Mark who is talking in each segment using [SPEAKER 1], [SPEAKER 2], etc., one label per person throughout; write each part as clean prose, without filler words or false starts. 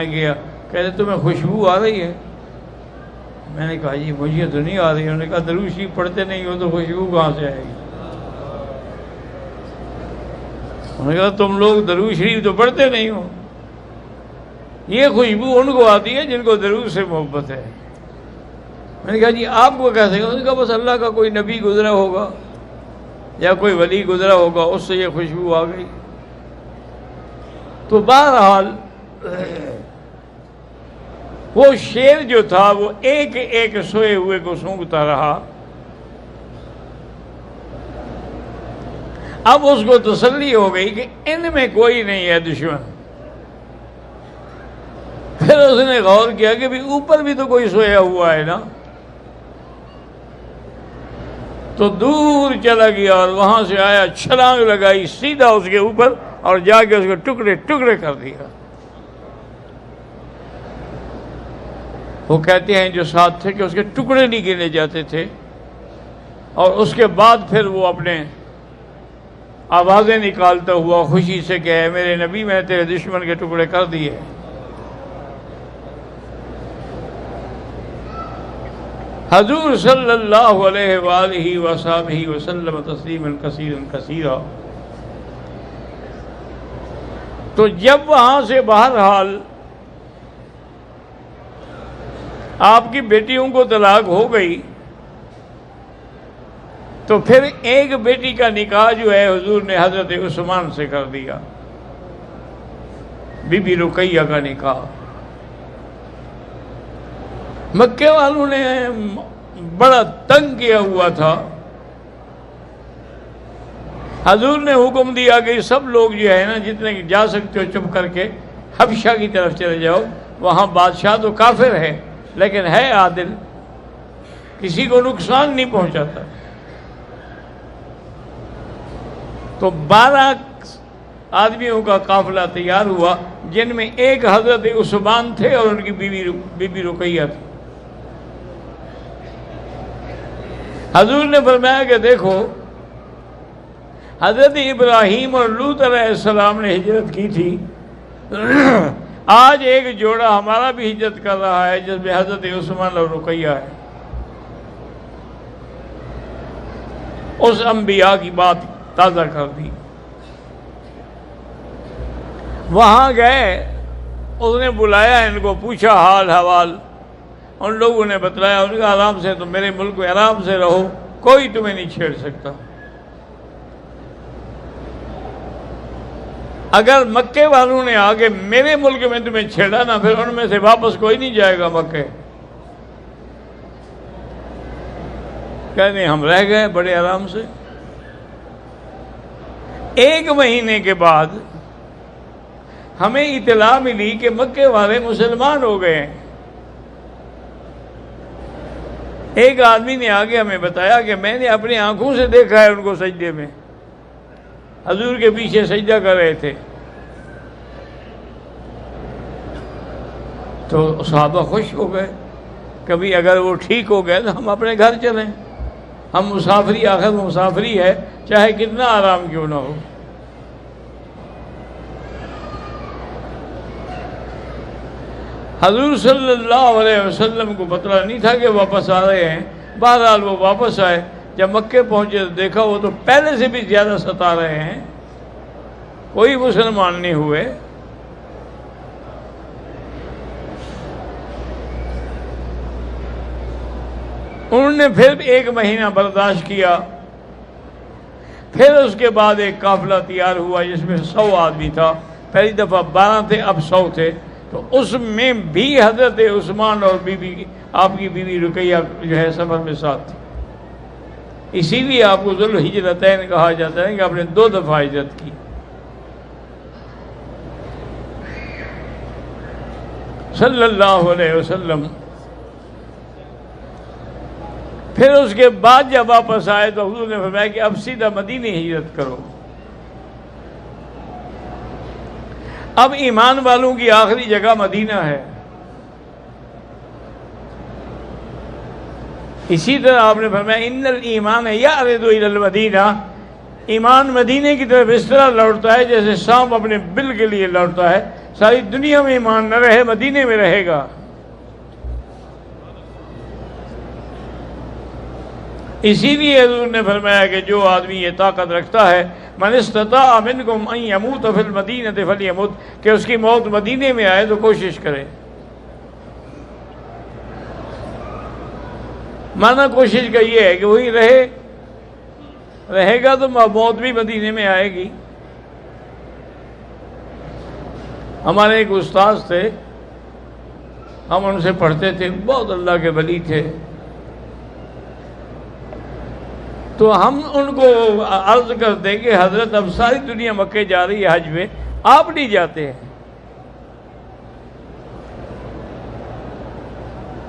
[SPEAKER 1] گیا، کہتے تمہیں خوشبو آ رہی ہے؟ میں نے کہا جی مجھے تو نہیں آ رہی۔ انہوں نے کہا درود شریف پڑھتے نہیں ہو تو خوشبو کہاں سے آئے گی؟ انہوں نے کہا تم لوگ درود شریف تو پڑھتے نہیں ہو، یہ خوشبو ان کو آتی ہے جن کو درود سے محبت ہے۔ میں نے کہا جی آپ کو کیسے؟ انہوں نے کہا بس اللہ کا کوئی نبی گزرا ہوگا یا کوئی ولی گزرا ہوگا، اس سے یہ خوشبو آ گئی۔ تو بہرحال وہ شیر جو تھا وہ ایک ایک سوئے ہوئے کو سونگتا رہا۔ اب اس کو تسلی ہو گئی کہ ان میں کوئی نہیں ہے دشمن۔ پھر اس نے غور کیا کہ بھی اوپر بھی تو کوئی سویا ہوا ہے نا، تو دور چلا گیا اور وہاں سے آیا، چھلانگ لگائی سیدھا اس کے اوپر اور جا کے اس کو ٹکڑے ٹکڑے کر دیا۔ وہ کہتے ہیں جو ساتھ تھے کہ اس کے ٹکڑے نہیں گنے جاتے تھے، اور اس کے بعد پھر وہ اپنے آوازیں نکالتا ہوا خوشی سے کہ اے میرے نبی میں نے تیرے دشمن کے ٹکڑے کر دیے۔ حضور صلی اللہ علیہ وآلہ وصحبہ وسلم تسلیما کثیرا کثیرا۔ تو جب وہاں سے بہرحال آپ کی بیٹیوں کو طلاق ہو گئی تو پھر ایک بیٹی کا نکاح جو ہے حضور نے حضرت عثمان سے کر دیا، بی بی رقیہ کا نکاح۔ مکے والوں نے بڑا تنگ کیا ہوا تھا۔ حضور نے حکم دیا کہ سب لوگ جو ہے نا جتنے جا سکتے ہو چپ کر کے حبشہ کی طرف چلے جاؤ، وہاں بادشاہ تو کافر ہے لیکن ہے عادل، کسی کو نقصان نہیں پہنچاتا۔ تو 12 آدمیوں کا قافلہ تیار ہوا، جن میں ایک حضرت عثمان تھے اور ان کی بیوی رقیہ تھی۔ حضور نے فرمایا کہ دیکھو حضرت ابراہیم اور لوط علیہ السلام نے ہجرت کی تھی، آج ایک جوڑا ہمارا بھی ہجرت کر رہا ہے جس میں حضرت عثمان اور رقیہ ہے۔ اس انبیاء کی بات تازہ کر دی۔ وہاں گئے، اس نے بلایا ان کو، پوچھا حال حوال، ان لوگوں نے بتلایا۔ ان کا آرام سے، تم میرے ملک میں آرام سے رہو، کوئی تمہیں نہیں چھیڑ سکتا۔ اگر مکے والوں نے آگے میرے ملک میں تمہیں چھیڑا نا، پھر ان میں سے واپس کوئی نہیں جائے گا مکے۔ کہنے ہم رہ گئے بڑے آرام سے۔ 1 مہینے کے بعد ہمیں اطلاع ملی کہ مکے والے مسلمان ہو گئے ہیں۔ ایک آدمی نے آگے ہمیں بتایا کہ میں نے اپنی آنکھوں سے دیکھا ہے ان کو سجدے میں، حضور کے پیچھے سجدہ کر رہے تھے۔ تو صحابہ خوش ہو گئے، کبھی اگر وہ ٹھیک ہو گئے تو ہم اپنے گھر چلیں، ہم مسافری، آخر مسافری ہے چاہے کتنا آرام کیوں نہ ہو۔ حضور صلی اللہ علیہ وسلم کو پتہ نہیں تھا کہ واپس آ رہے ہیں۔ بہرحال وہ واپس آئے، جب مکے پہنچے تو دیکھا وہ تو پہلے سے بھی زیادہ ستا رہے ہیں، کوئی مسلمان نہیں ہوئے۔ انہوں نے پھر 1 مہینہ برداشت کیا۔ پھر اس کے بعد ایک قافلہ تیار ہوا جس میں 100 آدمی تھا۔ پہلی دفعہ 12 تھے، اب 100 تھے۔ تو اس میں بھی حضرت عثمان اور آپ کی بیوی رقیہ جو ہے سفر میں ساتھ تھی۔ اسی لیے آپ کو ذوالحجرتین کہا جاتا ہے کہ آپ نے 2 دفعہ ہجرت کی۔ صلی اللہ علیہ وسلم۔ پھر اس کے بعد جب واپس آئے تو حضور نے فرمایا کہ اب سیدھا مدینے ہجرت کرو۔ اب ایمان والوں کی آخری جگہ مدینہ ہے۔ اسی طرح آپ نے فرمایا ان الایمان یعرض الی المدینہ، ایمان مدینے کی طرف اس طرح لوٹتا ہے جیسے سانپ اپنے بل کے لیے لوٹتا ہے، ساری دنیا میں ایمان نہ رہے، مدینے میں رہے گا۔ اسی لیے حضور نے فرمایا کہ جو آدمی یہ طاقت رکھتا ہے، من استطاع منکم ان یموت فی المدینہ فلیمت، کہ اس کی موت مدینے میں آئے تو کوشش کرے۔ مانا کوشش کا یہ ہے کہ وہی رہے گا تو موت بھی مدینے میں آئے گی۔ ہمارے ایک استاد تھے، ہم ان سے پڑھتے تھے، بہت اللہ کے ولی تھے، تو ہم ان کو عرض کرتے کہ حضرت اب ساری دنیا مکے جا رہی ہے حج میں، آپ نہیں جاتے ہیں؟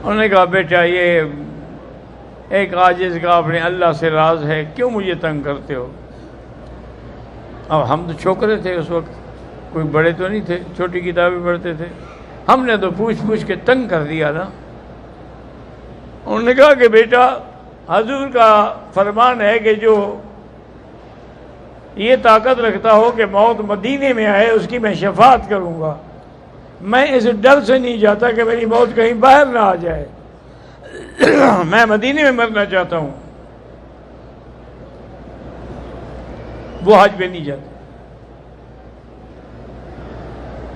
[SPEAKER 1] انہوں نے کہا بیٹا یہ ایک عاجز کا اپنے اللہ سے راز ہے، کیوں مجھے تنگ کرتے ہو؟ اب ہم تو چھوکرے تھے اس وقت، کوئی بڑے تو نہیں تھے، چھوٹی کتابیں پڑھتے تھے، ہم نے تو پوچھ کے تنگ کر دیا نا۔ انہوں نے کہا کہ بیٹا حضور کا فرمان ہے کہ جو یہ طاقت رکھتا ہو کہ موت مدینے میں آئے اس کی میں شفاعت کروں گا، میں اس ڈر سے نہیں جاتا کہ میری موت کہیں باہر نہ آ جائے، میں مدینے میں مرنا چاہتا ہوں۔ وہ حج پہ نہیں جاتے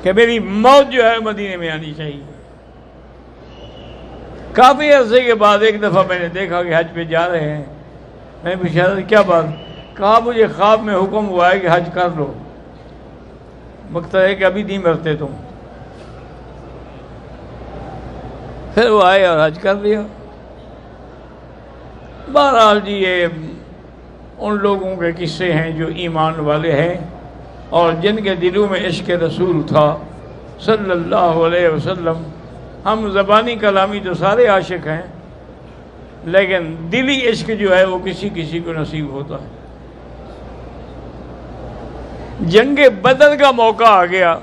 [SPEAKER 1] کہ میری موت جو ہے مدینے میں آنی چاہیے۔ کافی عرصے کے بعد ایک دفعہ میں نے دیکھا کہ حج پہ جا رہے ہیں، میں نے پوچھا کیا بات؟ کہا مجھے خواب میں حکم ہوا ہے کہ حج کر لو، مقصد ہے کہ ابھی نہیں مرتے تم۔ پھر وہ آئے اور حج کر لیا۔ بہرحال جی یہ ان لوگوں کے قصے ہیں جو ایمان والے ہیں اور جن کے دلوں میں عشق رسول تھا صلی اللہ علیہ وسلم۔ ہم زبانی کلامی تو سارے عاشق ہیں، لیکن دلی عشق جو ہے وہ کسی کسی کو نصیب ہوتا ہے۔ جنگ بدر کا موقع آ گیا،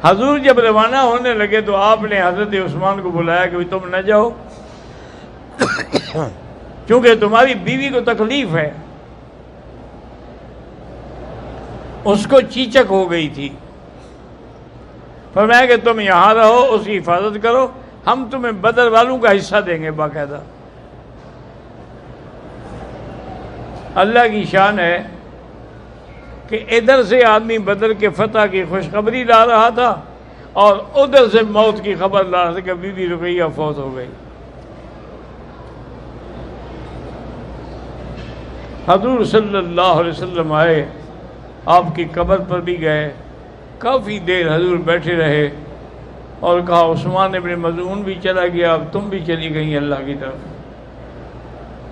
[SPEAKER 1] حضور جب روانہ ہونے لگے تو آپ نے حضرت عثمان کو بلایا کہ تم نہ جاؤ کیونکہ تمہاری بیوی کو تکلیف ہے، اس کو چیچک ہو گئی تھی، فرمایا کہ تم یہاں رہو، اس کی حفاظت کرو، ہم تمہیں بدر والوں کا حصہ دیں گے باقاعدہ۔ اللہ کی شان ہے کہ ادھر سے آدمی بدر کے فتح کی خوشخبری لا رہا تھا اور ادھر سے موت کی خبر لا رہا تھا کہ بی بی رقیہ فوت ہو گئی۔ حضور صلی اللہ علیہ وسلم آئے، آپ کی قبر پر بھی گئے، کافی دیر حضور بیٹھے رہے اور کہا عثمان ابن مظعون بھی چلا گیا، اب تم بھی چلی گئی اللہ کی طرف۔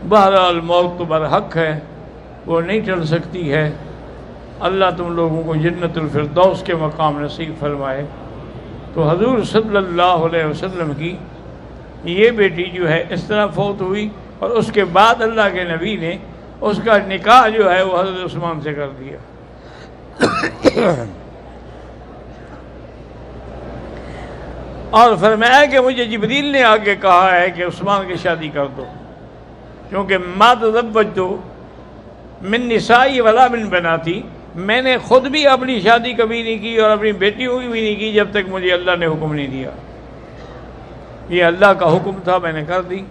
[SPEAKER 1] بہرحال موت تو برحق ہے، وہ نہیں ٹل سکتی ہے۔ اللہ تم لوگوں کو جنت الفردوس کے مقام نصیب فرمائے۔ تو حضور صلی اللہ علیہ وسلم کی یہ بیٹی جو ہے اس طرح فوت ہوئی، اور اس کے بعد اللہ کے نبی نے اس کا نکاح جو ہے وہ حضرت عثمان سے کر دیا۔ اور فرمایا کہ مجھے جبریل نے آگے کہا ہے کہ عثمان کی شادی کر دو، کیونکہ ما تزوجت من نسائی ولا من بناتی، میں نے خود بھی اپنی شادی کبھی نہیں کی اور اپنی بیٹیوں کی بھی نہیں کی جب تک مجھے اللہ نے حکم نہیں دیا۔ یہ اللہ کا حکم تھا، میں نے کر دی۔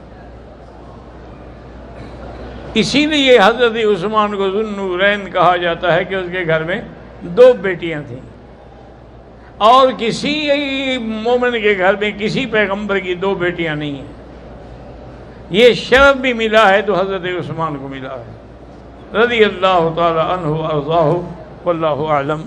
[SPEAKER 1] اسی لیے حضرت عثمان کو ذو النورین کہا جاتا ہے کہ اس کے گھر میں 2 بیٹیاں تھیں، اور کسی مومن کے گھر میں کسی پیغمبر کی 2 بیٹیاں نہیں ہیں۔ یہ شرف بھی ملا ہے تو حضرت عثمان کو ملا ہے رضی اللہ تعالی عنہ وارضاہ، واللہ اعلم۔